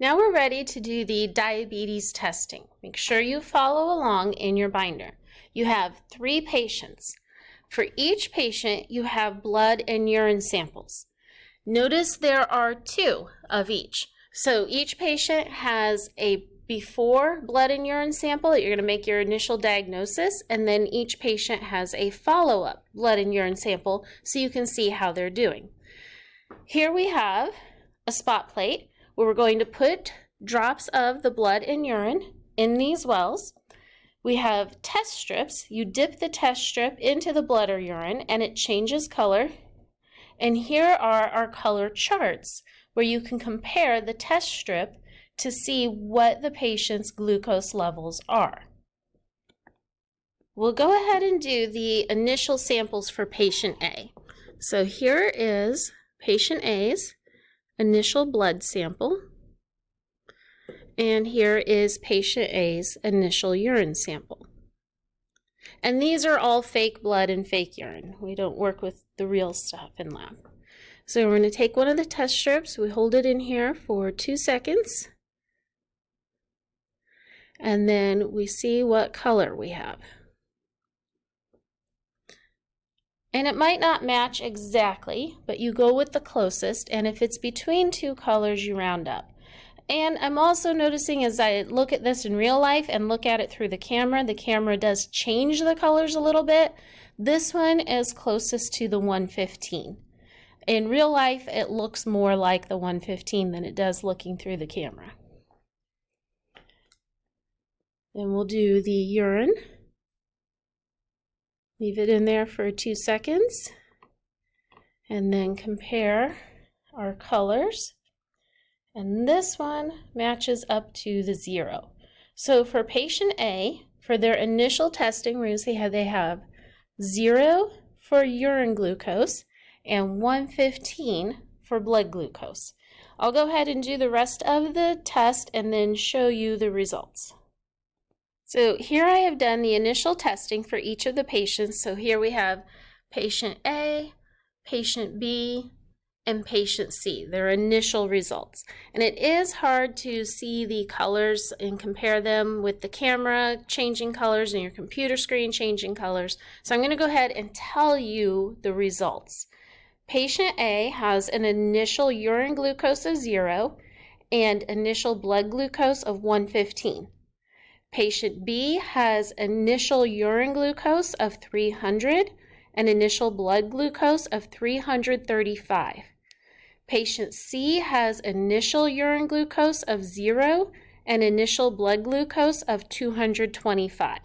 Now we're ready to do the diabetes testing. Make sure you follow along in your binder. You have 3 patients. For each patient, you have blood and urine samples. Notice there are 2 of each. So each patient has a before blood and urine sample that you're going to make your initial diagnosis, and then each patient has a follow-up blood and urine sample so you can see how they're doing. Here we have a spot plate where we're going to put drops of the blood and urine in these wells. We have test strips. You dip the test strip into the blood or urine and it changes color. And here are our color charts where you can compare the test strip to see what the patient's glucose levels are. We'll go ahead and do the initial samples for patient A. So here is patient A's initial blood sample, and here is patient A's initial urine sample. And these are all fake blood and fake urine. We don't work with the real stuff in lab. So we're going to take one of the test strips, we hold it in here for 2 seconds, and then we see what color we have. And it might not match exactly, but you go with the closest, and if it's between 2 colors, you round up. And I'm also noticing as I look at this in real life and look at it through the camera does change the colors a little bit. This one is closest to the 115. In real life, it looks more like the 115 than it does looking through the camera. Then we'll do the urine. Leave it in there for 2 seconds and then compare our colors. And this one matches up to the 0. So for patient A, for their initial testing, we're going to see how they have 0 for urine glucose and 115 for blood glucose. I'll go ahead and do the rest of the test and then show you the results. So here I have done the initial testing for each of the patients. So here we have patient A, patient B, and patient C, their initial results. And it is hard to see the colors and compare them with the camera changing colors and your computer screen changing colors. So I'm going to go ahead and tell you the results. Patient A has an initial urine glucose of 0 and initial blood glucose of 115. Patient B has initial urine glucose of 300 and initial blood glucose of 335. Patient C has initial urine glucose of 0 and initial blood glucose of 225.